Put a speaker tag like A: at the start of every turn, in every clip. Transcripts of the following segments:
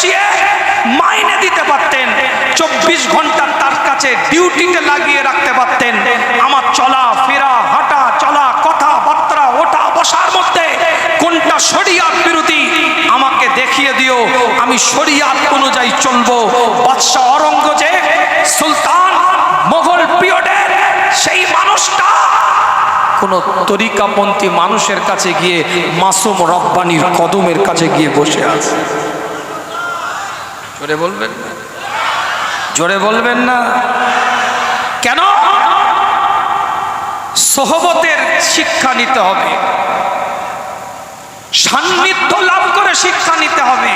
A: বসিয়ে মাইনে দিতে পারতেন, 24 ঘন্টা তার কাছে ডিউটিতে লাগিয়ে রাখতে পারতেন। আমার চলা ফেরা, হাঁটা চলা, কথাবার্তা, ওঠা বসার মধ্যে কোনটা শরিয়াত বিরোধী আমাকে দেখিয়ে দিও, আমি শরিয়াত অনুযায়ী চলবো। বাদশাহ অরঙ্গজেব, সুলতান মোগল পিরিয়ডের সেই মানুষটা কোন তরিকাপন্থী মানুষের কাছে গিয়ে মাসুম রব্বানির কদমের কাছে গিয়ে বসে আছে। জোরে বলবেন, জোরে বলবেন না কেন? সোহবতের শিক্ষা নিতে হবে, সান্নিধ্য লাভ করে শিক্ষা নিতে হবে।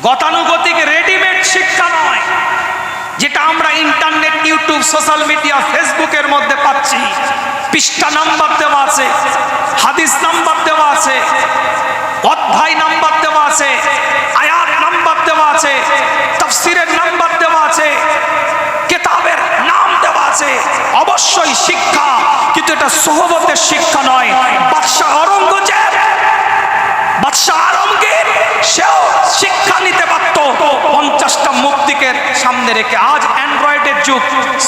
A: গতানুগতিক রেডিমেড শিক্ষা নয়, যেটা আমরা ইন্টারনেট, ইউটিউব, সোশ্যাল মিডিয়া, ফেসবুকের মধ্যে পাচ্ছি। পৃষ্ঠা নাম্বার দেওয়া আছে, হাদিস নাম্বার দেওয়া আছে, অধ্যায় নাম্বার দেওয়া আছে, আয়াত নাম্বার দেওয়া আছে, তাফসিরের নাম্বার দেওয়া আছে, কিতাবের নাম দেওয়া আছে। অবশ্যই শিক্ষা, কিন্তু এটা সোহবতের শিক্ষা নয়। বাদশাহ অরঙ্গজেব, বাদশাহ আলমগীর, সেও শিক্ষা নিতে পারত 50টা মুফতিকে সামনে রেখে। আজ অ্যান্ড্রয়েডের যুগ,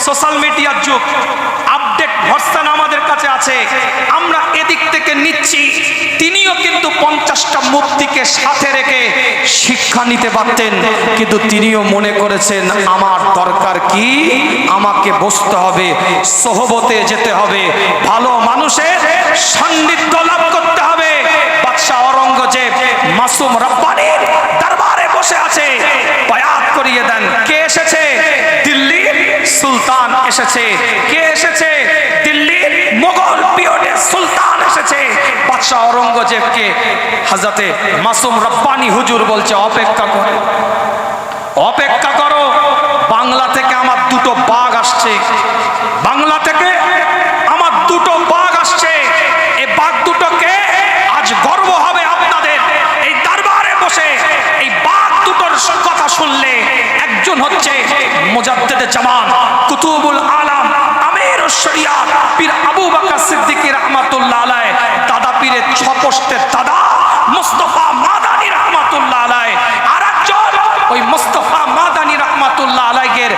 A: সোশ্যাল মিডিয়ার যুগ, আপডেট ভার্সন আমাদের কাছে আছে, আমরা এদিক থেকে নিচ্ছি। তিনিও কিন্তু 50টা মুফতিকে সাথে রেখে শিক্ষা নিতে পারতেন, কিন্তু তিনিও মনে করেছেন আমার দরকার কি, আমাকে বসতে হবে, সোহবতে যেতে হবে, ভালো মানুষের সান্নিধ্য লাভ করতে হবে। বাদশাহ অরঙ্গজেব মাসুম রব্বানির দরবারে বসে আছে। বায়াত করিয়ে দেন। কে এসেছে? দিল্লির সুলতান এসেছে। কে এসেছে? দিল্লির মোগল পিরিয়ডের সুলতান এসেছে। বাদশাহ অরঙ্গজেবকে হযরতে মাসুম রব্বানি হুজুর বলছে, অপেক্ষা করো, অপেক্ষা করো, বাংলা থেকে আমার 2টো বাঘ আসছে, বাংলা থেকে আমার 2টো বাঘ আসছে। এই বাঘ দুটোকে আজ গর্ব হবে আপনাদের এই দরবারে বসে এই বাঘ দুটোর কথা শুনলে। একজন হচ্ছে মুজাদ্দিদে জামান, কুতুবুল আলম, আমিরুশ শরিয়াত পীর আবু বকর সিদ্দিক রাহমাতুল্লাহ আলাইহি, দাদা পীরের 6 পোস্তের দাদা মুস্তাফা মাদানী রাহমাতুল্লাহ আলাইহি। আরেকজন ওই মুস্তাফা মাদানী রাহমাতুল্লাহ আলাইহির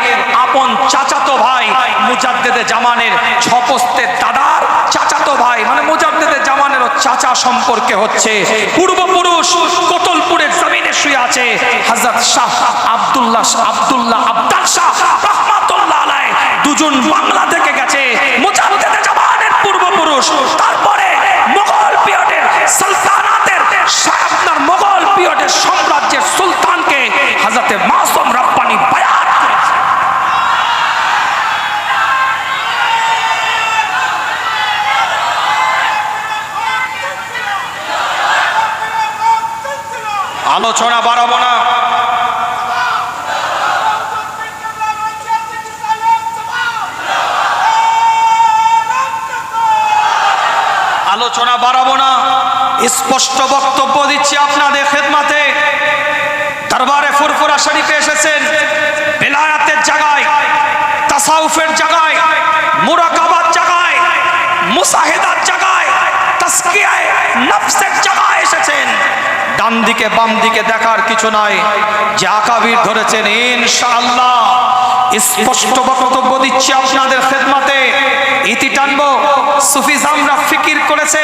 A: আপন চাচাতো ভাই, মুজাদ্দিদে জামানের 6 পোস্তের দাদার চাচাতো ভাই, মানে মুজাদ্দিদে জামানেরও চাচা সম্পর্কে হচ্ছে। পূর্বপুরুষ কোতলপুরের জমিনে শুয়ে আছে হযরত শাহ আব্দুল্লাহ আব্দাল শাহ রাহমাতুল্লাহ আলাইহি। 2 জন বাংলা থেকে গেছে, মুজাদ্দিদে জামানের পূর্বপুরুষ। তারপরে মোগল পিরিয়ডের সুলতানাতের আপনার মোগল পিরিয়ডের সাম্রাজ্যের সুলতানকে হযরতে মাসুম রব্বানি বায়াত করেছে। আলোচনা বাড়াবো না, আলোচনা বাড়াবো না, স্পষ্ট বক্তব্য দিচ্ছি আপনাদের খেদমতে। দরবারে ফুরফুরা শরীফে এসেছেন, বেলায়াতের জায়গায়, তাসাউফের জায়গায়, মুরাকাবার জায়গায়, মুসাহিদার জায়গায়, তাসকিয়ায়ে নফসের জায়গায় এসেছেন। ডান দিকে বাম দিকে দেখার কিছু নাই, যে আকাবির ধরেছেন ইনশাআল্লাহ। স্পষ্ট বক্তব্য দিচ্ছি আপনাদের খেদমতে। ইতি টানবো, সুফিজমরা ফিকির করেছে।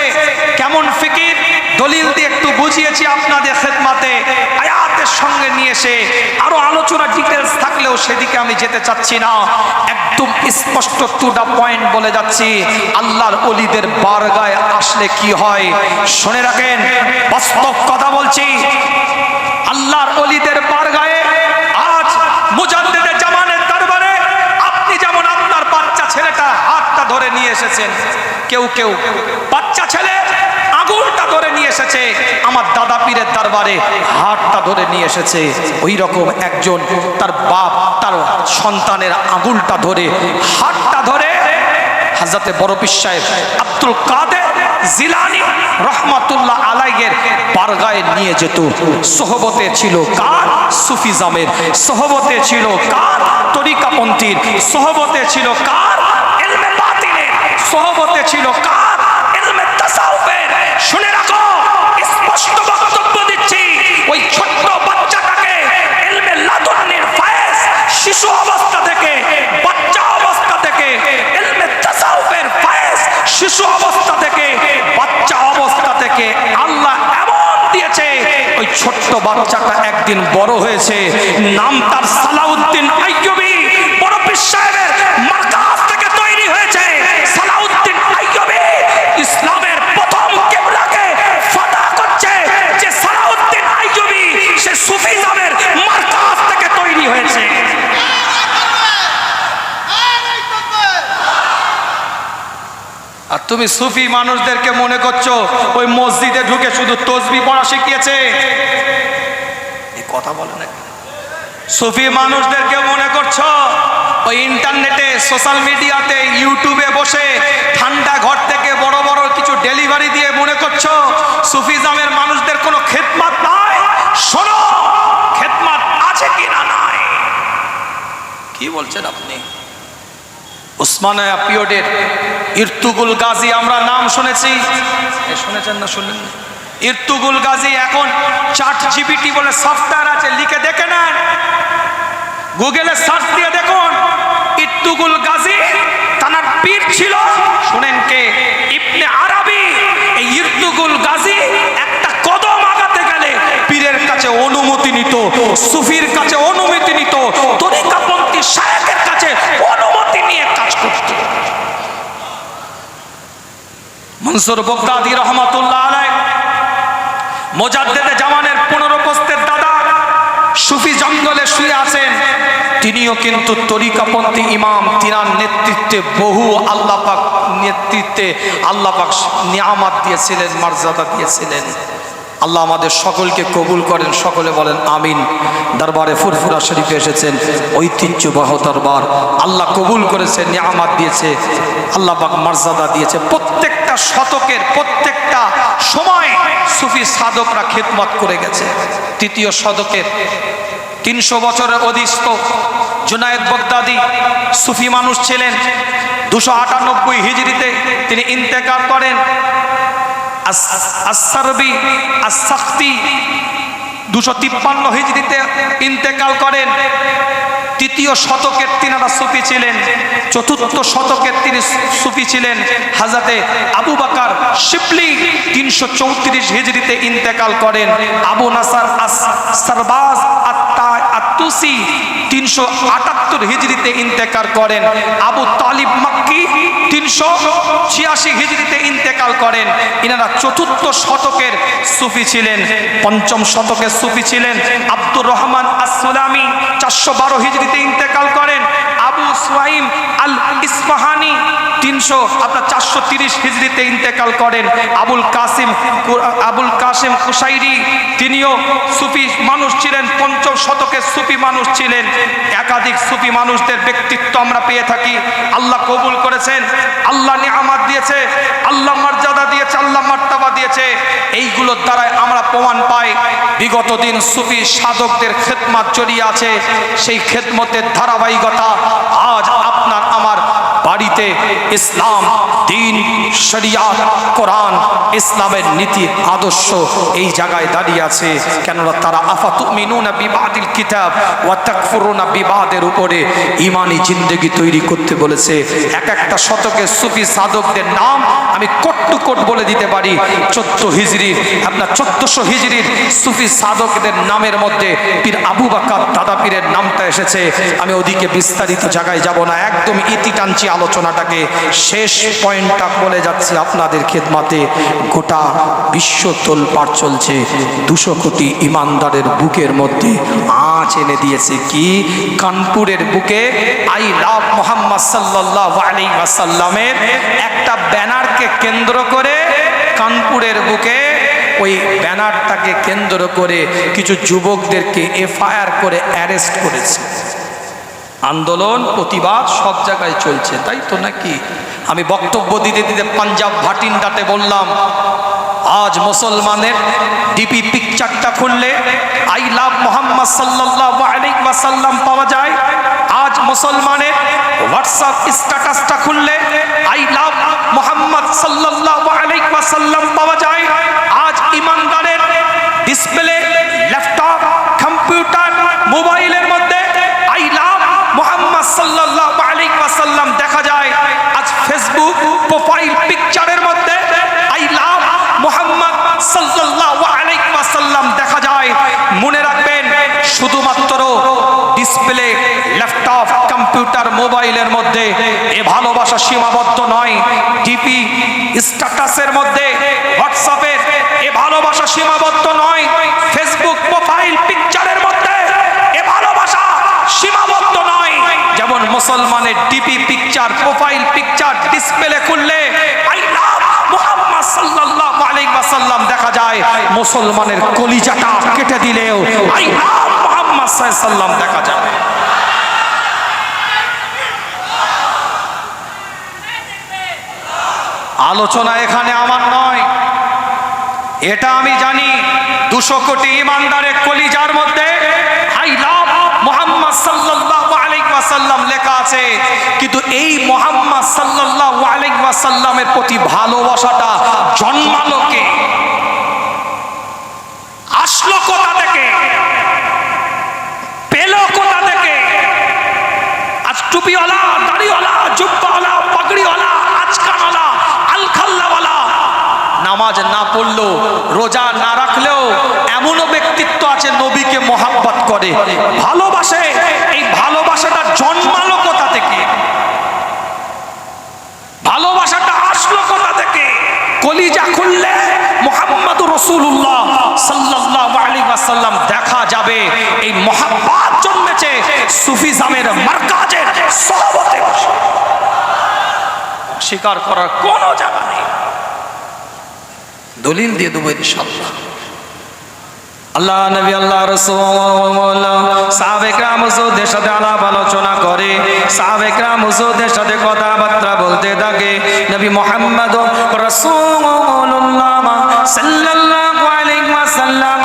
A: কেমন ফিকির? দলিল দিয়ে একটু বুঝিয়েছি আপনাদের খেদমতে, আয়াতের সঙ্গে নিয়ে এসে। আরো আলোচনা ডিটেলস থাকলেও সেদিকে আমি যেতে চাচ্ছি না, একদম স্পষ্ট 2টা পয়েন্ট বলে যাচ্ছি। আল্লাহর ওলিদের বারগায় আসলে কি হয় শুনে রাখেন, বাস্তব কথা বলছি। আল্লাহর ওলিদের বারগায়ে আজ মুজাদ্দিদে জামানের দরবারে আপনি যেমন আপনার বাচ্চা ছেলেটা হাতটা ধরে নিয়ে এসেছেন, কেউ কেউ বাচ্চা ছেলে আঙুলটা ধরে নিয়ে এসেছে, আমার দাদা পীরের দরবারে হাতটা ধরে নিয়ে এসেছে। ওই রকম একজন তার বাপ তার সন্তানের আঙুলটা ধরে, হাতটা ধরে হযরতে বড় পীর সাহেব আব্দুল কাদের জিলানী রহমাতুল্লাহ আলাইহির বারগায়ে নিয়ে যেত। সোহবতে ছিল কার? সুফিজমের। সোহবতে ছিল কার? তরিকাপন্থীর। সোহবতে ছিল কার? ইলমে বাতিনের। সোহবতে ছিল কার? ইলমে তাসাউফের। শুনে রাখো, স্পষ্ট বক্তব্য দিচ্ছি, ওই ছোট্ট বাচ্চা ছোট্ট বাচ্চাটা একদিন বড় হয়েছে, নাম তার সালাউদ্দিন আইয়ুবী। বড় পীর সাহেবের মার্কাজ থেকে তৈরি হয়েছে সালাউদ্দিন আইয়ুবী। ইসলামের প্রথম কিবলাকে ফাতহ করছে যে সালাউদ্দিন আইয়ুবী, সে সুফিজমের মার্কাজ থেকে তৈরি হয়েছে। আর তুমি সুফি মানুষদেরকে মনে করছো ওই মসজিদে ঢুকে শুধু তসবিহ পড়া শিখিয়েছে, এই কথা বলে না। সুফি মানুষদেরকে মনে করছো ওই ইন্টারনেটে, সোশ্যাল মিডিয়াতে, ইউটিউবে বসে ঠান্ডা ঘর থেকে বড় বড় কিছু ডেলিভারি দিয়ে মনে করছো সুফিজমের মানুষদের কোনো খেদমত নাই। শোনো, খেদমত আছে কিনা নাই। কি বলছেন আপনি? উসমানিয়া পিরিয়ডের ইরতুগুল গাজী আমরা নাম শুনেছি, শুনেছেন না শুনলেন? ইরতুগুল গাজী এখন চ্যাট জিপিটি বলে সফটওয়্যার আছে, লিখে দেখে নেন, গুগলে সার্চ দিয়ে দেখুন। ইরতুগুল গাজী তার পীর ছিল, শুনেন কে? ইবনে আরবি। এই ইরতুগুল গাজী একটা কদম আগাতে গেলে পীরের কাছে অনুমতি নিত, সুফির কাছে অনুমতি নিত, তরিকাপন্থী শায়েখের কাছে অনুমতি নিয়ে কাজ করত। মনসুর বগদাদি রহমাতুল্লাহ আলাইহি, মুজাদ্দেদে জামানের 15 পোস্তের দাদা, সুফি জঙ্গলে শুয়ে আছেন। তিনিও কিন্তু তরিকাপন্থী ইমাম। তিনার নেতৃত্বে বহু আল্লাহ পাক নেতৃত্বে আল্লাহ পাক নিয়ামত দিয়েছিলেন, মর্যাদা দিয়েছিলেন। আল্লাহ আমাদের সকলকে কবুল করেন, সকলে বলেন আমিন। দরবারে ফুরফুরা শরীফে এসেছেন, ঐতিহ্যবাহ দরবার। আল্লাহ কবুল করেছে, নিয়ামত দিয়েছে, আল্লাহ পাক মর্যাদা দিয়েছে। প্রত্যেকটা শতকের প্রত্যেকটা সময় সুফি সাধকরা খেদমত করে গেছে। তৃতীয় শতকের 300 বছরের অধিষ্ঠ জুনায়েদ বাগদাদি সুফি মানুষ ছিলেন। 298 হিজরিতে তিনি ইন্তেকাল করেন। আস-সারবি আস-সাখতি 253 হিজরিতে ইন্তেকাল করেন। তৃতীয় শতকের তিনারা সুফি ছিলেন। চতুর্থ শতকের তিনি সুফি ছিলেন হযরতে আবু বকর শিবলি 334 হিজরিতে ইন্তেকাল করেন। আবু নাসর আস-সারবাজ আত-তুসি 378 হিজরিতে ইন্তেকাল করেন। আবু তালিব মক্কি 386 হিজরিতে ইন্তেকাল করেন। ইনারা চতুর্থ শতকের সুফি ছিলেন। পঞ্চম শতকের সুফি ছিলেন আব্দুর রহমান আস-সুলামি 412 হিজরিতে ইন্তেকাল করেন। আবু সুয়াইম আল ইসফাহানি 430 হিজরিতে ইন্তেকাল করেন। আবুল কাসিম কুশাইরি তিনিও সুফি মানুষ ছিলেন, পঞ্চম শতকের সুফি মানুষ ছিলেন। একাধিক সুফি মানুষদের ব্যক্তিত্ব আমরা পেয়ে থাকি। আল্লাহ কবুল করেছেন, আল্লাহ নিয়ামত দিয়েছে, আল্লাহ মর্যাদা দিয়েছে, আল্লাহ মার্তাবা দিয়েছে। এইগুলোর দ্বারাই আমরা প্রমাণ পাই বিগত দিন সুফি সাধকদের খেদমত জড়িয়ে আছে। সেই খেদমতের ধারাবাহিকতা আজ আপনার আমার বাড়িতে ইসলাম, দ্বীন, শরিয়াত, কোরআন, ইসলামের নীতি আদর্শ এই জায়গায় দাঁড়িয়ে আছে। কেননা তারা আফাতুমিনুনা বিবাদিল কিতাব ওয়া তাকফুরুনা বিবাদের উপরে ঈমানি জিন্দেগি তৈরি করতে বলেছে। এক একটা শতকের সুফি সাধকদের নাম আমি কোট টু কোট বলে দিতে পারি। 14 হিজরির 1400 হিজরির সুফি সাধকদের নামের মধ্যে পীর আবু বকর দাদা পীরের নামটা এসেছে। আমি ওদিকে বিস্তারিত জায়গায় যাব না, একদম ইতি টানছি আলোচনাটাকে। শেষ পয়েন্টটা বলে যাচ্ছি আপনাদের খেদমতে। গোটা বিশ্ব তোলপাড় চলছে, 200 কোটি ইমানদারের বুকের মধ্যে আঁচ এনে দিয়েছে কি? কানপুরের বুকে আই লাভ মোহাম্মদ সাল্লাল্লাহু আলাইহি ওয়াসাল্লামের একটা ব্যানারকে কেন্দ্র করে কানপুরের বুকে ওই ব্যানারটাকে কেন্দ্র করে কিছু যুবকদেরকে এফআইআর করে অ্যারেস্ট করেছে। আন্দোলন প্রতিবাদ সব জায়গায় চলছে, তাই তো নাকি? আমি বক্তব্য দিতে দিতে পাঞ্জাব ভাটিন্ডাতে বললাম, আজ মুসলমানের ডিপি পিকচারটা খুললে আই লাভ মোহাম্মদ সাল্লাল্লাহু আলাইহি ওয়াসাল্লাম পাওয়া যায়। আজ মুসলমানের হোয়াটসঅ্যাপ স্ট্যাটাসটা খুললে আই লাভ মোহাম্মদ সাল্লাল্লাহু আলাইহি ওয়াসাল্লাম পাওয়া যায়। আজ ইমানদারের ডিসপ্লে, ল্যাপটপ, কম্পিউটার, মোবাইলের মধ্যে আই লাভ মোহাম্মদ সাল্লাল্লাহু আলাইহি ওয়াসাল্লাম দেখা যায়। আজ ফেসবুক প্রোফাইল পিকচারের মধ্যে আই লাভ মোহাম্মদ সাল্লাল্লাহু আলাইহি ওয়াসাল্লাম দেখা যায়। মধ্যে এ ভালোবাসা সীমাবদ্ধ নয়। ডিপি স্ট্যাটাসের মধ্যে, হোয়াটসঅ্যাপের এ ভালোবাসা সীমাবদ্ধ নয়। ফেসবুক প্রোফাইল পিকচারের মধ্যে এ ভালোবাসা সীমাবদ্ধ নয়। যেমন মুসলমানের DP picture, profile picture display খুললে আই লাভ মুহাম্মদ সাল্লাল্লাহু আলাইহি ওয়াসাল্লাম দেখা যায়, মুসলমানের কলিজাটা কেটে দিলেও আই লাভ মুহাম্মদ সাল্লাল্লাহু আলাইহি ওয়াসাল্লাম দেখা যায়। আলোচনা এখানে আমার নয়, এটা আমি জানি 200 কোটি ইমানদারের কলিজার মধ্যে আই লাভ মুহাম্মদ সাল্লাল্লাহু আলাইহি ওয়াসাল্লাম লেখা আছে, কিন্তু এই মুহাম্মদ সাল্লাল্লাহু আলাইহি ওয়াসাল্লামের প্রতি ভালোবাসাটা জন্মালো কে? আসলো কোথা থেকে? পেল কোথা থেকে? আজ টুপিওয়ালা, দাড়িওয়ালা, জুব্বাওয়ালা, পাগড়িওয়ালা, আজকানওয়ালা, আলখাল্লাওয়ালা নামাজ না পড়লো, রোজা না রাখলেও এমনও ব্যক্তিত্ব আছে নবীকে মহাব্বত করে, ভালোবাসে। এই ভালোবাসাটা জন্মালো কোথা থেকে? ভালোবাসাটা আসলো কোথা থেকে? কলিজা খুললে মুহাম্মদুর রাসূলুল্লাহ সাল্লাল্লাহু আলাইহি ওয়াসাল্লাম দেখা যাবে। এই মহাব্বত জন্মেছে সুফিজমের মারকাজের সহবতে। অস্বীকার করার কোনো জায়গা নেই, দলিল দিয়ে দেবো ইনশাআল্লাহ। আল্লাহ নবী, আল্লাহ রাসূল সাহাবে کرام হুজুরদের সাথে আলাপ আলোচনা করে, সাহাবে کرام হুজুরদের সাথে কথাবার্তা বলতে থাকে। নবী মুহাম্মদ রাসূলুল্লাহ সাল্লাল্লাহু আলাইহি ওয়াসাল্লাম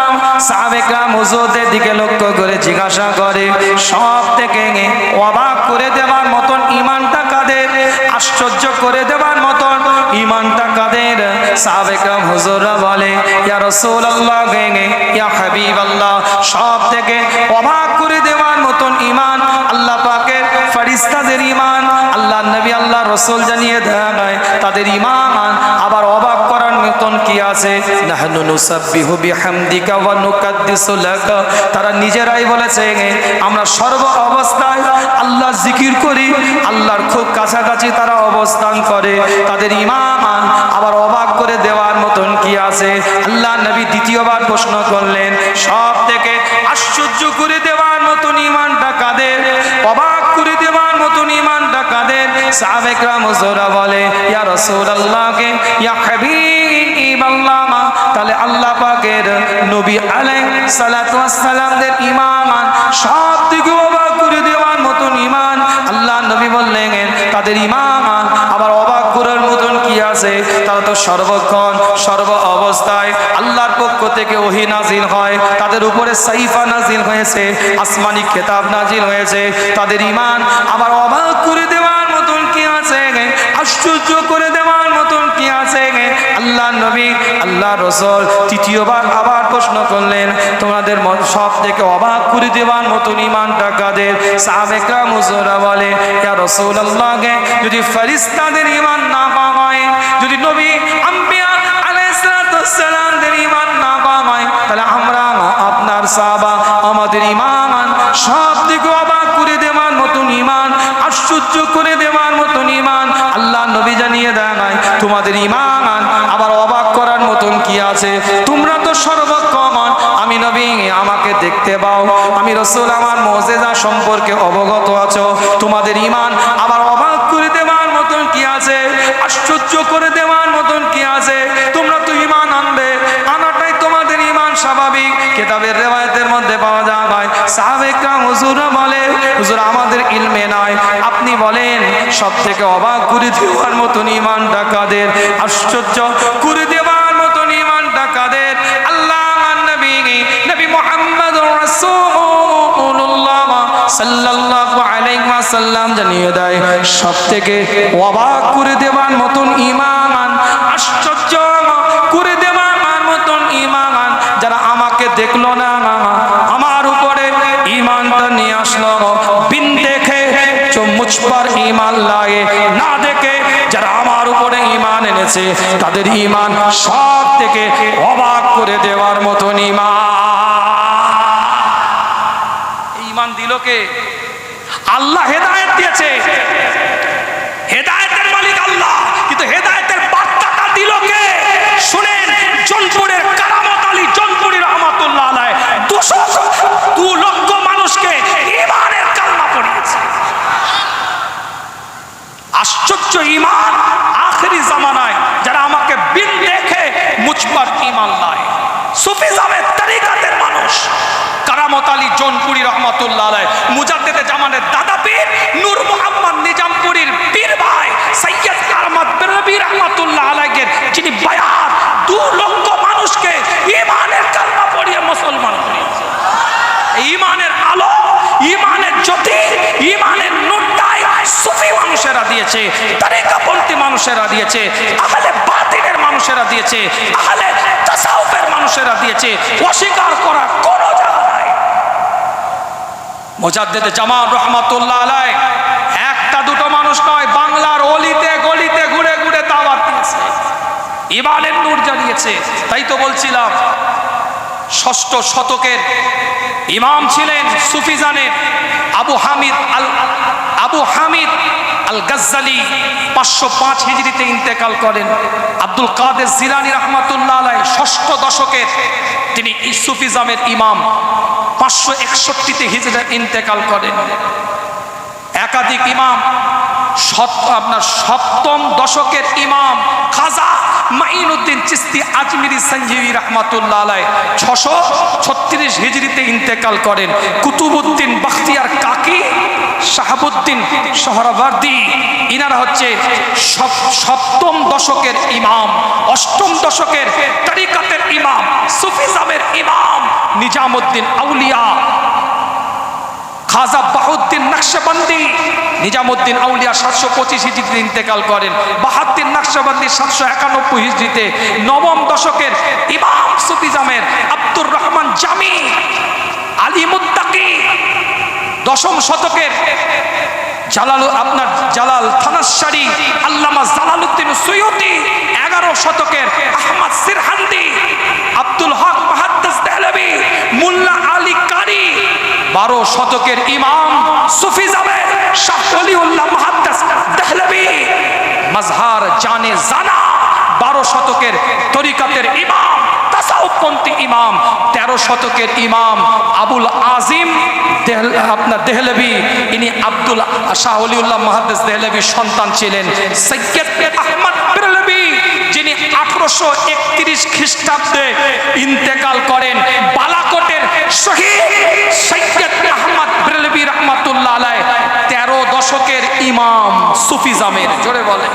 A: সাহাবে کرام হুজুরদের দিকে লক্ষ্য করে জিজ্ঞাসা করে, সব থেকে অবাক করে দেওয়ার মতন ঈমানটা কাদের? আশ্চর্য করে দেওয়ার মতন ঈমানটা কাদের? সাহাবে کرام হুজুররা বলে, ইয়া রাসূলুল্লাহ, ইয়া হাবিবাল্লাহ, সব থেকে অবাক করে দেওয়ার মতন ঈমান আল্লাহ পাকের ফেরেশতাদের ঈমান। আল্লাহ নবী, আল্লাহ রাসূল জানিয়ে দেয় তাদের ঈমান আবার অবাক করার মতন কি আছে? নাহনু নুসাব্বিহু বিহামদিকা ওয়া নুকাদ্দিসু লাকা, তারা নিজেরাই বলেছে আমরা সর্ব অবস্থায় আল্লাহ জিকির করি, আল্লাহর খুব কাছাকাছি তারা অবস্থান করে। তাদের ঈমান আবার অবাক করে দেওয়ার মতন কি আছে? আল্লাহ নবী দ্বিতীয়বার প্রশ্ন করলেন, সব থেকে আশ্চর্য করে দেওয়ার মতন ঈমানটা কাদের? অবাক করে দেওয়ার মতন ঈমানটা কাদের? সাহাবে کرام হুজুররা বলে, ইয়া রাসূলুল্লাহ, ইয়া হাবিবাল্লাহ, তাহলে আল্লাহ পাকের নবী আলাইহিস সালাতু ওয়াস সালামদের ঈমান সব থেকে অবাক করে দেওয়ার মতন ঈমান। আল্লাহ নবী বললেন তাদের ঈমান আবার অবাক করার মতন কি আছে? তারা তো সর্বক্ষণ সর্ব অবস্থায় আল্লাহর পক্ষ থেকে ওহী নাজিল হয়, তাদের উপরে সাইফা নাজিল হয়েছে, আসমানি কিতাব নাজিল হয়েছে। তাদের ঈমান আবার অবাক করে দেওয়ার মতন কি আছে? আশ্চর্য করে দেওয়ার মতন কি আছে? আল্লাহ নবী, আল্লাহ রাসূল তৃতীয়বার আবার প্রশ্ন করলেন, তোমাদের সব থেকে অবাক করে দেওয়ার মতন ঈমানটা কাদের? সাহাবে کرام হুজুররা বলে, ইয়া রাসূলুল্লাহ, যদি ফেরেশতাদের ঈমান না পাওয়া হয়, যদি নবী আম্বিয়া আলাইহিস সালাতু ওয়াস সালামদের ঈমান না পাওয়া হয়, তাহলে আমরা আপনার সাহাবা আমাদের ঈমান সব থেকে অবাক করে দেওয়ার মতন ঈমান, আশ্চর্য করে দেওয়ার মতন ঈমান। আল্লাহ নবী জানিয়ে দেয় তোমাদের ঈমান আবার অবাক করার মতন কি আছে? তোমরা তো সর্বক্ষণ আমি নবী আমাকে দেখতে পাও, আমি রাসূল আমার মুজিজা সম্পর্কে অবগত আছো, তোমাদের ঈমান আবার অবাক করে দেওয়ার মতন কি আছে? আশ্চর্য করে দেওয়ার মতন কি আছে? তোমরা তো ঈমান আনবে, আনাটাই তোমাদের ঈমান স্বাভাবিক। কিতাবের রিওয়ায়াতের মধ্যে পাওয়া যায় সাহাবে کرام হুজুররা বলে, হুজুর আমাদের ইলমে নাই, আপনি বলেন সব থেকে অবাক করে দেওয়ার মতন ঈমানটা কাদের? আশ্চর্য করে দেওয়ার মতন ঈমানটা কাদের? আল্লাহ নবী, নবী মুহাম্মদুর রাসূলুল্লাহ সাল্লাল্লাহু আলাইহি ওয়াসাল্লাম জানিয়ে দেয় সব থেকে অবাক করে দেওয়ার মতন ঈমান, আশ্চর্য করে দেওয়ার মতন ঈমান যারা আমাকে দেখলো না, আমার উপরে ঈমানটা নিয়ে আসলো, বিন দেখে जो मुझ पर ईमान लाए, ना देखे যারা আমার উপরে ঈমান এনেছে তাদের ঈমান সব থেকে অবাক করে দেওয়ার মতন ঈমান। ঈমান দিল কে? আল্লাহ হেদায়েত দিয়েছে। কিন্তু হেদায়েতের বার্তাটা দিল কে? শুনেন, জোনপুরের কারামত আলী জোনপুরি রহমাতুল্লাহ আলাইহ 2 লক্ষ মানুষকে ঈমানের কালমা পড়িয়েছে। আশ্চর্য ঈমান আখেরি জামানায় যারা আমাকে বিন দেখে মুজবার ঈমান লায়। সুফিজমের তরিকাতের মানুষ কারামত আলী জোনপুরি রহমাতুল্লাহ আলাইহ, মুজাদ্দেদে জামানের দাদা পীর নূর মুহাম্মদ নিজামপুরীর পীর ভাই সৈয়দ আহমদ বেরলভী রহমাতুল্লাহ আলাইহের যিনি বায়াত 2 লক্ষ মানুষকে ঈমানের কালমা পড়িয়ে মুসলমান করেছে। ঈমানের আলো, ঈমানের জ্যোতি, ঈমানের নূরটাই সুফি মানুষেরা দিয়েছে, তরিকাপন্থী মানুষেরা দিয়েছে, আহলে বাতিনের মানুষেরা দিয়েছে, আহলে তাসাউফের মানুষেরা দিয়েছে। অস্বীকার করার কোনো জায়গা নাই। মুজাদ্দেদে জামান রহমাতুল্লাহ আলাইহ একটা দুটো মানুষ নয়, বাংলার অলিতে গলিতে ঘুরে ঘুরে দাওয়াত দিয়েছে, ঈমানের নূর জ্বালিয়েছে। তাই তো বলছিলাম 6ষ্ঠ শতকের ইমাম ছিলেন সুফিজানের আবু হামিদ আল গজ্জালি 505 হিজরিতে ইন্তেকাল করেন। আব্দুল কাদের জিলানী রহমাতুল্লাহ আলাইহ 6ষ্ঠ দশকের তিনি সুফিজমের ইমাম 561তে হিজরিতে ইন্তেকাল করেন। একাধিক ইমাম, আপনার 7ম দশকের ইমাম খাজা মাইনুদ্দিন চিস্তি আজমিরি সঞ্জীবী রহমাতুল্লাহ আলাইহ 636 হিজরিতে ইন্তেকাল করেন। কুতুবউদ্দিন বখতিয়ার কাকি, শাহাবুদ্দিন সোহরাওয়ার্দী, ইনারা হচ্ছে 7ম দশকের ইমাম। 8ম দশকের তরিকাতের ইমাম, সুফিজমের ইমাম নিজামুদ্দিন আউলিয়া খাজা বাহাউদ্দিন নকশবন্দি, নিজামুদ্দিন আউলিয়া 725 হিজরিতে ইন্তেকাল করেন। বাহাউদ্দিন নকশবন্দি 791 হিজরিতে। 9ম দশকের ইমাম সুফিজমের আব্দুর রহমান জামি আলী মুত্তাকি। 10ম শতকের জালাল থানাশারি আল্লামা জালালউদ্দিন সুয়ুতি। 11 শতকের আহমদ সিরহান্দি, আব্দুল হক মুহাদ্দিস দেহলভী, মুল্লা আলী কারি। 12 শতকের ইমাম সুফিজমের শাহ ওলিউল্লাহ মুহাদ্দিস দেহলভী, মাজহার জানে জানা। 12 শতকের তরিকাতের ইমাম, তাসাউফপন্থী ইমাম। 13 শতকের ইমাম আবুল আজিম দেহলভী, ইনি আব্দুল শাহ ওলিউল্লাহ মুহাদ্দিস দেহলভীর সন্তান ছিলেন। সৈয়দ আহমদ বেরলভী, যিনি 1831 খ্রিস্টাব্দে ইন্তেকাল করেন। বালাকোটের শহীদ সৈয়দ আহমদ বেরলভী রহমাতুল্লাহ আলাইহ 13 দশকের ইমাম সুফিজমের। জোরে বলে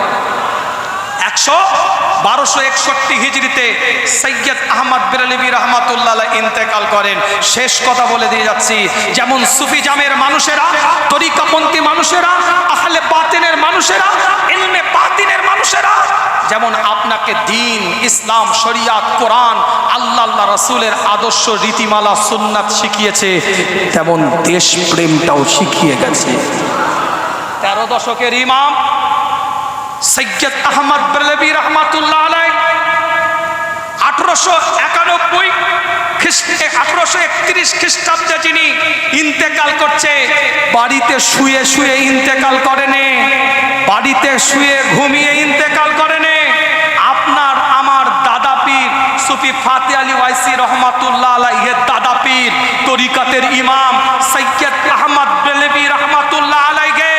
A: 1261 হিজরিতে সৈয়দ আহমদ বেরলভী রহমাতুল্লাহ আলাইহ ইন্তেকাল করেন। শেষ কথা বলে দিয়ে যাচ্ছি, যেমন সুফিজমের মানুষেরা, তরিকাপন্থী মানুষেরা, আহলে বাতিনের মানুষেরা, ইলমে বাতিনের মানুষেরা যেমন আপনাকে দ্বীন, ইসলাম, শরিয়াত, কোরআন, আল্লাহ রাসূলের আদর্শ, রীতিমালা, সুন্নাত শিখিয়েছে, তেমন দেশপ্রেমটাও শিখিয়ে গেছে। 13 দশকের ইমাম সৈয়দ আহমদ বেরলভী রহমাতুল্লাহ আলাইহ 1831 খ্রিস্টাব্দে যিনি ইন্তেকাল করছে, বাড়িতে শুয়ে শুয়ে ইন্তেকাল করেনি, বাড়িতে শুয়ে ঘুমিয়ে ইন্তেকাল করেনি। আপনার আমার দাদা পীর সুফি ফাতে আলী ওয়াইসি রহমাতুল্লাহ আলাইহের দাদা পীর, তরিকাতের ইমাম সৈয়দ আহমদ বেরলভী রহমাতুল্লাহ আলাইহে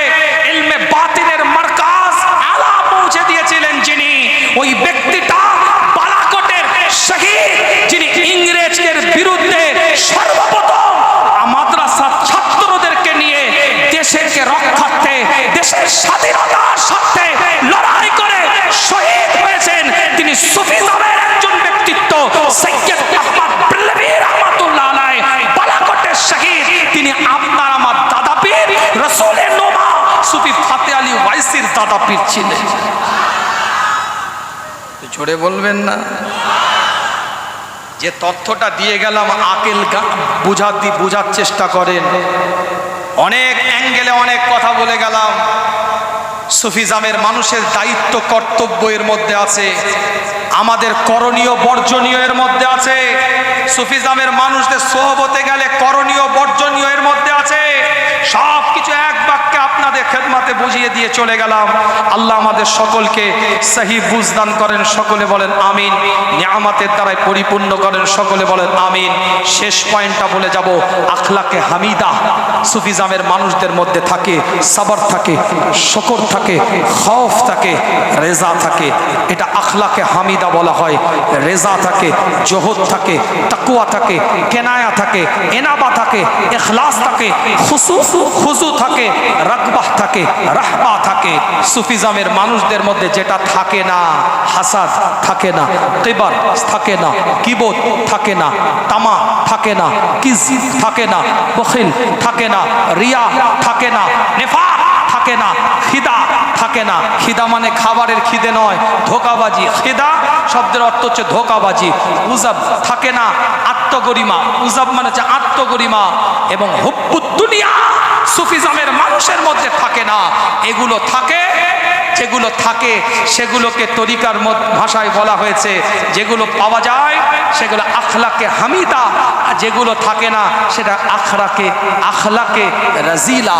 A: ইলমে বাতিনের মারকাজ আলা পৌঁছে দিয়েছিলেন যিনি, ওই ব্যক্তিটা বালাকোটের শহীদ, যিনি ইংরেজদের বিরুদ্ধে সর্বপ্রথম মাদ্রাসার ছাত্রদেরকে নিয়ে দেশকে রক্ষার্থে, দেশের স্বাধীনতার স্বার্থে লড়াই করে শহীদ হয়েছেন। তিনি সুফিজমের একজন ব্যক্তিত্ব, সৈয়দ আহমদ বেরলভী রহমাতুল্লাহ আলাইহ বালাকোটের শহীদ। তিনি আপনার আমার দাদা পীর, রাসূলের নোমা সুফি ফাতে আলী ওয়াইসির দাদা পীর ছিলেন। জোরে বলবেন না? যে তথ্যটা দিয়ে গেলাম আকেল বুঝার চেষ্টা করেন। অনেক অ্যাঙ্গেলে অনেক কথা বলে গেলাম। সুফিজমের মানুষের দায়িত্ব কর্তব্য এর মধ্যে আছে, আমাদের করণীয় বর্জনীয় এর মধ্যে আছে। সুফিজমের মানুষদের সোহবতে গেলে করণীয় বর্জনীয় এর মধ্যে আছে। সব কিছু এক বাক্যে আপনার আপনাদের খেদমাতে বুঝিয়ে দিয়ে চলে গেলাম। আল্লাহ আমাদের সকলকে সহি বুঝ দান করেন, সকলে বলেন আমিন। নিয়ামতের দ্বারাই পরিপূর্ণ করেন, সকলে বলেন আমিন। শেষ পয়েন্টটা বলে যাব, আখলাকে হামিদা সুফিজামের মানুষদের মধ্যে থাকে, সাবর থাকে, শকর থাকে, খৌফ থাকে, রেজা থাকে। এটা আখলাকে হামিদা বলা হয়। রেজা থাকে, জোহদ থাকে, তাকওয়া থাকে, কেনায়া থাকে, এনাবা থাকে, ইখলাস থাকে, খুশু থাকে, রাগবাহ থাকে, রাহবা থাকে। সুফিজামের মানুষদের মধ্যে যেটা থাকে না, হাসাদ থাকে না, কিবার থাকে না, কিবত থাকে না, তামা থাকে না, কিজ থাকে না, বখিল থাকে না, রিয়া থাকে না, নিফাক থাকে না, খিদা থাকে না। খিদা মানে খাবারের খিদে নয়, ধোকাবাজি। খিদা শব্দের অর্থ হচ্ছে ধোকাবাজি। উজাব থাকে না, আত্মগরিমা। উজাব মানে হচ্ছে আত্মগরিমা। এবং হুব্বুদ দুনিয়া সুফিজামের মানুষের মধ্যে থাকে না। এগুলো থাকে, যেগুলো থাকে সেগুলোকে তরিকার ভাষায় বলা হয়েছে, যেগুলো পাওয়া যায় সেগুলো আখলাকে হামিদা, যেগুলো থাকে না সেটা আখলাকে রাজিলা।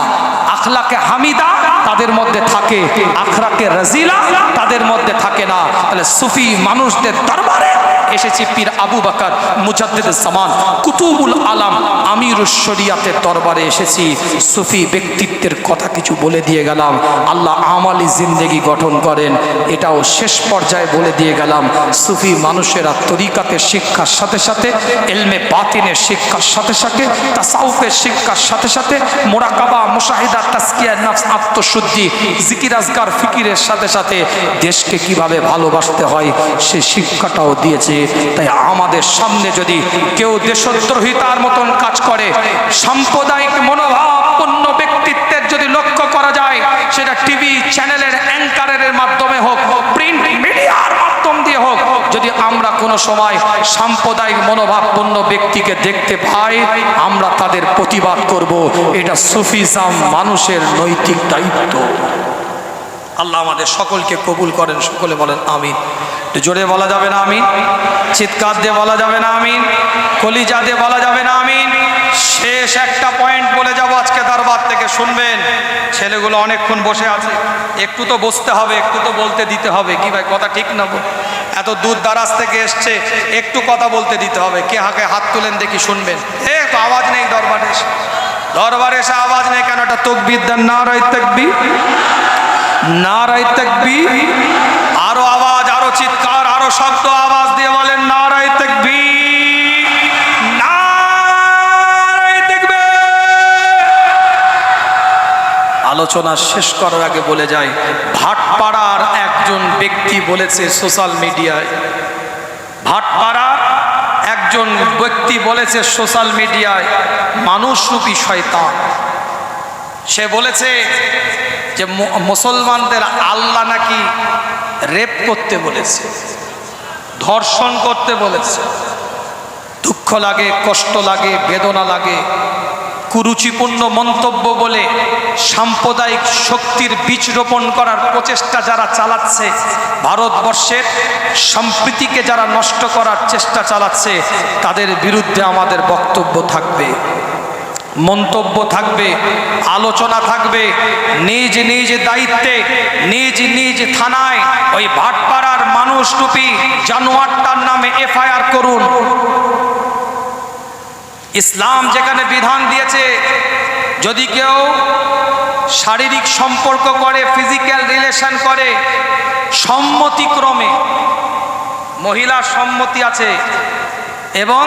A: আখলাকে হামিদা তাদের মধ্যে থাকে, আখলাকে রাজিলা তাদের মধ্যে থাকে না। তাহলে সুফি মানুষদের দরবারে এসেছি পীর আবু বকর মুজাদ্দিদুজ জামান কুতুবুল আলম আমিরুশ শরিয়াতের দরবারে এসেছি। সুফি ব্যক্তিত্বের কথা কিছু বলে দিয়ে গেলাম। আল্লাহ আমালি জিন্দেগি গঠন করেন, এটাও শেষ পর্যায়ে বলে দিয়ে গেলাম। সুফি মানুষেরা তরিকাতের শিক্ষার সাথে সাথে, ইলমে বাতিনের শিক্ষার সাথে সাথে, তাসাউফের শিক্ষার সাথে সাথে, মুরাকাবা, মুশাহিদা, তাজকিয়া নফস, আত্মশুদ্ধি, জিকির আজকার, ফিকিরের সাথে সাথে দেশকে কিভাবে ভালোবাসতে হয় সে শিক্ষাটাও দিয়েছে। তাই আমাদের সামনে যদি কেউ দেশদ্রোহিতার মতন কাজ করে, সাম্প্রদায়িক মনোভাবপূর্ণ ব্যক্তিত্বের যদি লক্ষ্য করা যায়, সেটা টিভি চ্যানেলের অ্যাঙ্কারের মাধ্যমে হোক, প্রিন্ট মিডিয়ার মাধ্যম দিয়ে হোক, যদি আমরা কোনো সময় সাম্প্রদায়িক মনোভাবপূর্ণ ব্যক্তিকে দেখতে পাই, আমরা তাদের প্রতিবাদ করব। এটা সুফিজম মানুষের নৈতিক দায়িত্ব। আল্লাহ আমাদের সকলকে কবুল করেন, সকলে বলেন আমিন। জোরে বলা যাবে না আমিন? চিৎকার দিয়ে বলা যাবে না আমিন? কলিজা দিয়ে বলা যাবে না আমিন? শেষ একটা পয়েন্ট বলে যাব আজকে দরবার থেকে, শুনবেন। ছেলেগুলো অনেকক্ষণ বসে আছে, একটু তো বসতে হবে, একটু তো বলতে দিতে হবে। কি ভাই, কথা ঠিক না? এত দূর দারাজ থেকে এসছে, একটু কথা বলতে দিতে হবে। কে হাকে হাত তুলেন দেখি, শুনবেন। তো আওয়াজ নেই দরবারে এসে, দরবারে এসে আওয়াজ নেই কেন? একটা তাকবীর দেন, নারায়ে তাকবীর, নারায়ে তাকবীর। আরো আওয়াজ, আরো চিৎকার, আরো শব্দ আওয়াজ দিয়ে বলেন নারায়ে তাকবীর, নারায়ে তাকবীর। আলোচনা শেষ করার আগে বলে যাই, ভাটপাড়ার একজন ব্যক্তি বলেছে সোশ্যাল মিডিয়ায়, ভাটপাড়ার একজন ব্যক্তি বলেছে সোশ্যাল মিডিয়ায়, মানুষরূপী শয়তান। সে বলেছে যে মুসলমানদের আল্লাহ নাকি রেপ করতে বলেছে, ধর্ষণ করতে বলেছে। দুঃখ লাগে, কষ্ট লাগে, বেদনা লাগে। কুরুচিপূর্ণ মন্তব্য বলে সাম্প্রদায়িক শক্তির বীজ রোপণ করার প্রচেষ্টা যারা চালাচ্ছে, ভারতবর্ষের সম্প্রীতিকে যারা নষ্ট করার চেষ্টা চালাচ্ছে, তাদের বিরুদ্ধে আমাদের বক্তব্য থাকবে, মন্তব্য থাকবে, আলোচনা থাকবে। নিজ নিজ দায়িত্বে, নিজ নিজ থানায় ওই ভাটপাড়ার মানুষরূপী জানোয়ারটার নামে এফআইআর করুন। ইসলাম যেখানে বিধান দিয়েছে, যদি কেউ শারীরিক সম্পর্ক করে, ফিজিক্যাল রিলেশন করে, সম্মতিক্রমে, মহিলার সম্মতি আছে এবং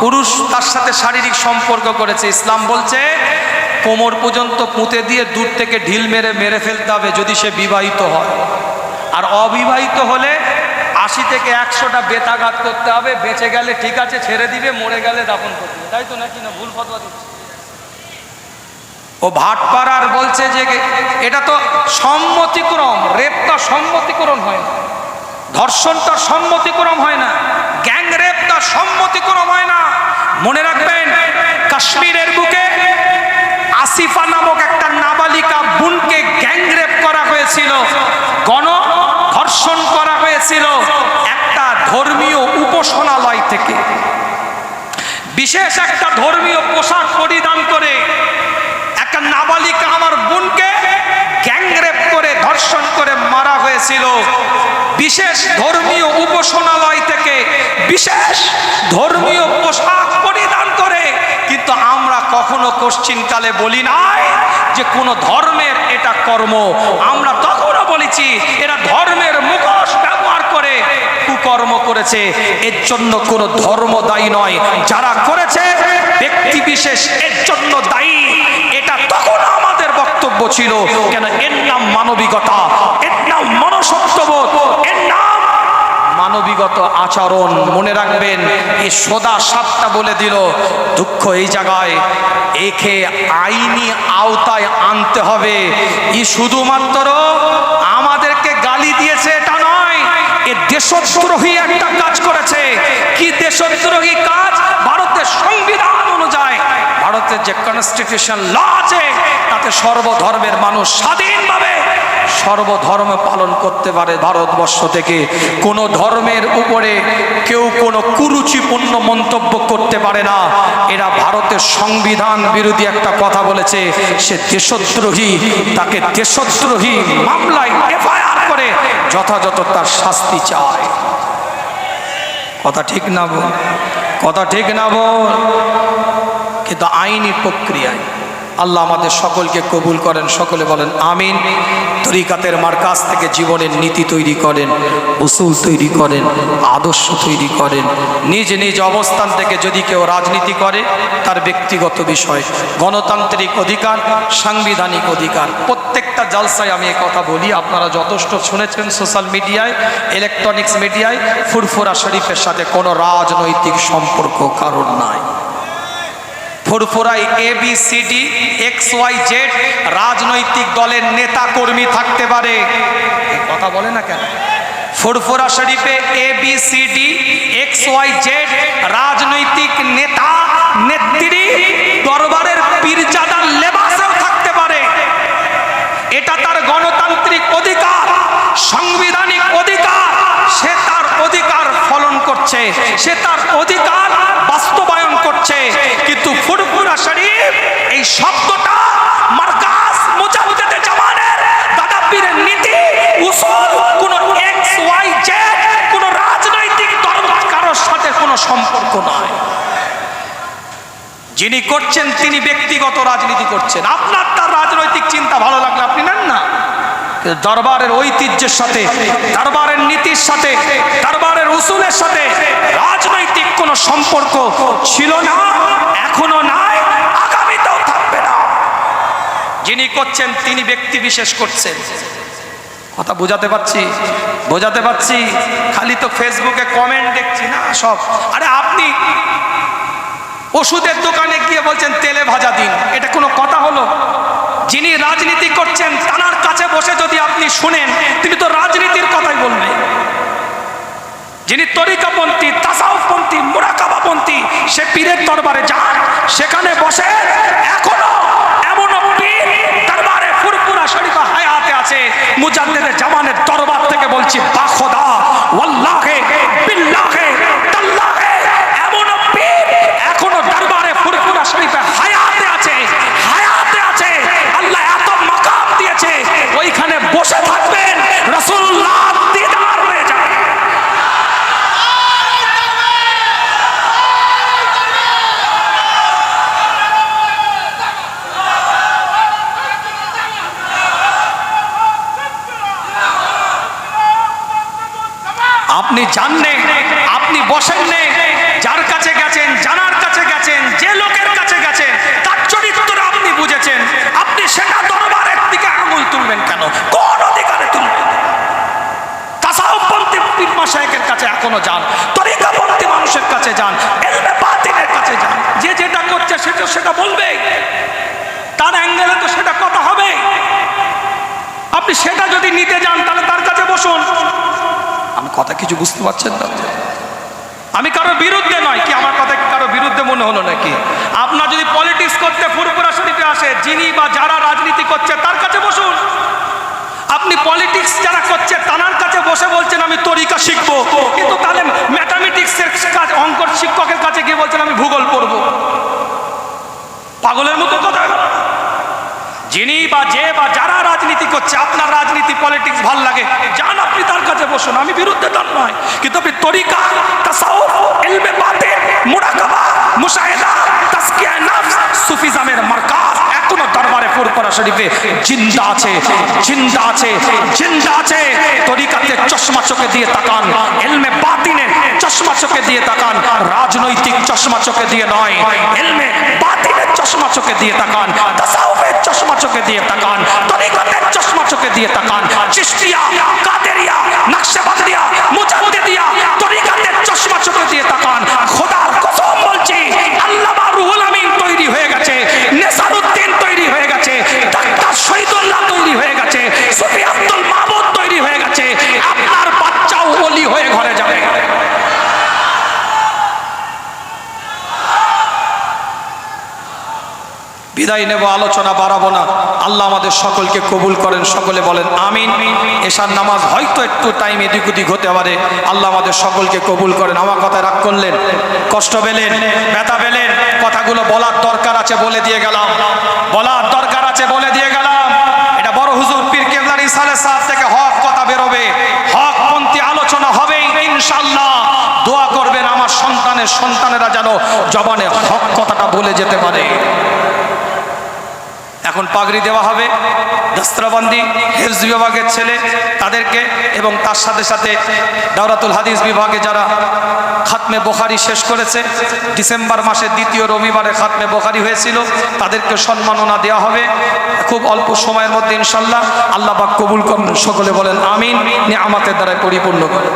A: পুরুষ তার সাথে শারীরিক সম্পর্ক করেছে, ইসলাম বলছে কোমর পর্যন্ত পুঁতে দিয়ে দূর থেকে ঢিল মেরে ফেলতে হবে যদি সে বিবাহিত হয়। আর অবিবাহিত হলে 80 থেকে 100টা বেতাঘাত করতে হবে। বেঁচে গেলে ঠিক আছে, ছেড়ে দিবে, মরে গেলে দাফন করতে হবে। তাই তো নাকি? না ভুল ফতোয়া দিচ্ছে ও ভাটপাড়ার। বলছে যে এটা তো সম্মতিক্রম, রেপটা সম্মতিক্রম হয় না, ধর্ষণটা সম্মতিক্রম হয় না, গ্যাং রেপটা সম্মতিক্রম হয় না। মনে রাখবেন, কাশ্মীরের বুকে আসিফা নামক একটা নাবালিকা বোনকে গ্যাং রেপ করা হয়েছিল, গণ ধর্ষণ করা হয়েছিল একটা ধর্মীয় উপাসনালয় থেকে। বিশেষ একটা ধর্মীয় পোশাক পরিধান করে একটা নাবালিকা আমার বোনকে হয়েছিল বিশেষ ধর্মীয় উপাসনালয় থেকে বিশেষ ধর্মীয় পোশাক পরিধান করে, কিন্তু আমরা কখনো কোশ্চিনকালে বলি নাই যে কোন ধর্মের এটা কর্ম। আমরা তখনও বলেছি এরা ধর্মের মুখোশ ব্যবহার করে কুকর্ম করেছে, এর জন্য কোনো ধর্ম দায়ী নয়, যারা করেছে ব্যক্তি বিশেষ এর জন্য দায়ী। এটা তখন আমাদের বক্তব্য ছিল, কেন এর নাম মানবিকতা, এর নাম মনুষ্যত্ববোধ, এর নাম মানবিকত আচরণ। মনে রাখবেন, এই সোদা সাতটা বলে দিল। দুঃখ এই জায়গায়, একে আইনি আওতায় আনতে হবে। ই শুধুমাত্র আমাদেরকে গালি দিয়েছে এটা নয়, এ দেশদ্রোহী একটা কাজ করেছে। কি দেশদ্রোহী কাজ? ভারতের সংবিধান অনুযায়ী, ভারতের যে কনস্টিটিউশন ল আছে, তাতে সর্বধর্মের মানুষ স্বাধীনভাবে সর্বধর্ম পালন করতে পারে। ভারতবর্ষ থেকে কোনো ধর্মের উপরে কেউ কোনো কুরুচিপূর্ণ মন্তব্য করতে পারে না। এরা ভারতের সংবিধান বিরোধী একটা কথা বলেছে, সে দেশদ্রোহী, তাকে দেশদ্রোহী মামলায় এফআইআর করে যথাযথ তার শাস্তি চায়। কথা ঠিক না বল? কথা ঠিক না বল? কিন্তু আইনি প্রক্রিয়ায় আল্লাহ আমাদের সকলকে কবুল করেন। সকলে বলেন আমিন। তরিকাতের মার্কাজ থেকে জীবনের নীতি তৈরি করেন, উসুল তৈরি করেন, আদর্শ তৈরি করেন। নিজ নিজ অবস্থান থেকে যদি কেউ রাজনীতি করে, তার ব্যক্তিগত বিষয়। গণতান্ত্রিক অধিকার, সাংবিধানিক অধিকার। প্রত্যেকটা জালসায় আমি কথা বলি, আপনারা যথেষ্ট শুনেছেন সোশ্যাল মিডিয়ায়, ইলেকট্রনিক্স মিডিয়ায়। ফুরফুরা শরীফের সাথে কোনো রাজনৈতিক সম্পর্ক কারণ নাই। ফুরফুরায় ABCD XYZ রাজনৈতিক দলের নেতা কর্মী থাকতে পারে, কথা বলে না কেন? ফুরফুরা শরীফে ABCD XYZ রাজনৈতিক নেতা নেত্রী দরবারের পীরজাদার লেবাসেও থাকতে পারে। এটা তার গণতান্ত্রিক অধিকার, সাংবিধানিক অধিকার। সে তার অধিকার ফলন করছে, সে তার অধিকার বাস্তবায়ন করছে। কিন্তু ফুরফুরা শরীফ এই শব্দটা মার্কাজ মুজাহিদে জামানের দাদা পীরের নীতি উসুল কোন XYZ কোন রাজনৈতিক দল কারোর সাথে কোনো সম্পর্ক নয়। যিনি করছেন তিনি ব্যক্তিগত রাজনীতি করছেন। আপনার তার রাজনৈতিক চিন্তা ভালো লাগলে আপনি নেন না, দরবারের ঐতিহ্যের সাথে, দরবারের নীতির সাথে, দরবারের উসুলের সাথে রাজনৈতিক কোনো সম্পর্ক ছিল না, এখনো নাই, আগামীতেও থাকবে না। যিনি করছেন তিনি ব্যক্তি বিশেষ করছেন। কথা বোঝাতে পারছি? বোঝাতে পারছি? খালি তো ফেসবুকে কমেন্ট দেখছি না সব। আরে আপনি ওষুধের দোকানে গিয়ে বলছেন তেলে ভাজা দিন, এটা কোনো কথা হলো? যিনি রাজনীতি করছেন তার কাছে বসে যদি আপনি শুনেন, তিনি তো রাজনীতির কথাই বলবেন। যিনি তরিকাপন্থী, তাসাউফপন্থী, মুরাকাবাপন্থী, সে পীরের দরবারে যান, সেখানে বসে এখনো এমন পীর দরবারে ফুরফুরা শরীফা হায়াতে আছে। মুজাদ্দিদে জামানের দরবার থেকে বলছি, বাখোদা ওয়াল্লাহে বিল্লাহে তাল্লাহে, এমন পীর এখনো দরবারে ফুরফুরা শরীফে হায়াতে আছে, হায়াতে আছে। আল্লাহ এত মাকাম দিয়েছে, ওইখানে বসে থাকবেন, রাসূলুল্লাহ দিদার হয়ে যাবে। আপনি জানেন, আপনি বসেন নেই, যার কাছে গেছেন, জানার কাছে গেছেন, যে লোকের কাছে গেছেন, তার চরিত্র আপনি বুঝেছেন, আপনি সেটা দরবারের দিকে আঙুল তুলবেন কেন? কোন অধিকারে তুলবেন? তাসাউফপন্থী পীর মাশায়েখের কাছে এখনো যান, তরিকাপন্থী মানুষের কাছে যান, ইলমে বাতিনের কাছে যান। যে যেটা করছে সেটা সেটা বলবে, তার অ্যাঙ্গেলে তো সেটা কথা হবে। আপনি সেটা যদি নিতে যান তাহলে তার কাছে বসুন। আমি কথা কিছু বুঝতে পারছেন না? আমি কারো বিরুদ্ধে নয়, কি আমার কথা কারো বিরুদ্ধে মনে হলো নাকি? আপনার যদি পলিটিক্স করতে ফুরফুরা শরীফে আসে, যিনি বা যারা রাজনীতি করছে তার কাছে বসুন। আপনি পলিটিক্স যারা করছে তার কাছে বসে বলছেন আমি তরিকা শিখবো, কিন্তু তাহলে ম্যাথামেটিক্সের কাজ অঙ্কর শিক্ষকের কাছে গিয়ে বলছেন আমি ভূগোল পড়বো। পাগলের মতো কথা। যিনি বা যে বা যারা রাজনীতি করছে, আপনার রাজনীতি পলিটিক্স ভাল লাগে, যান আপনি তার কাছে বসুন, আমি বিরুদ্ধে তার নয়, কিন্তু আপনি তরিকা, তাসাউফ, ইলমে বাতিন, মুরাকাবা, মুশাহিদা, তাজকিয়া নফস, সুফিজমের মার্কাজ এখনো দরবারে ফুরফুরা শরীফে জিন্দা আছে, জিন্দা আছে, জিন্দা আছে। তরিকাতে চশমা চোখে দিয়ে তাকান, ইলমে বাতিনে চশমা চোখে দিয়ে তাকান, রাজনৈতিক চশমা চোখে দিয়ে নয়, ইলমে বাতিনের চশমা চোখে দিয়ে তাকান, তাসাউফের চশমা চোখে দিয়ে তাকান, তরিকাতের চশমা চোখে দিয়ে তাকান, চিশতিয়া, কাদেরিয়া, নকশবন্দিয়া, মুজাদ্দিদিয়া, তরিকাতের চশমা চোখে দিয়ে তাকান। খোদার কসম বলছি, আল্লামা রুহুল আমিন তৈরি হয়ে গেছে, নেসারউদ্দিন তৈরি হয়ে গেছে, ডাক্তার শহীদুল্লাহ তৈরি হয়ে গেছে, সুফি আব্দুল মাহমুদ তৈরি হয়ে গেছে। আপনার বাচ্চাও ওলি হয়ে ঘরে যাবে। বিদায় নেব, আলোচনা বাড়াবো না। আল্লাহ আমাদের সকলকে কবুল করেন, সকলে বলেন আমিন। এশার নামাজ হয়তো একটু টাইম এদিক ওদিক হতে পারে, আল্লাহ আমাদের সকলকে কবুল করেন। আমার কথা রাগ করলেন, কষ্ট পেলেন, ব্যথা পেলেন, কথাগুলো বলার দরকার আছে বলে দিয়ে গেলাম, বলার দরকার আছে বলে দিয়ে গেলাম। এটা বড় হুজুর পীর কেবলা ইসালে সাহেব থেকে হক কথা বেরোবে, হকপন্থী আলোচনা হবে ইনশাআল্লাহ। দোয়া করবেন আমার সন্তানের সন্তানেরা যেন জবানে হক কথাটা বলে যেতে পারে। এখন পাগড়ি দেওয়া হবে, দস্তরবন্দি হিফজ বিভাগের ছেলে তাদেরকে, এবং তার সাথে সাথে দাওরাতুল হাদিস বিভাগে যারা খাতমে বুখারী শেষ করেছে, ডিসেম্বর মাসের দ্বিতীয় রবিবারে খাতমে বুখারী হয়েছিল, তাদেরকে সম্মাননা দেওয়া হবে খুব অল্প সময়ের মধ্যে ইনশাআল্লাহ। আল্লাহ পাক কবুল করুন, সকলে বলেন আমিন, নিয়ামতের দ্বারা পরিপূর্ণ করেন।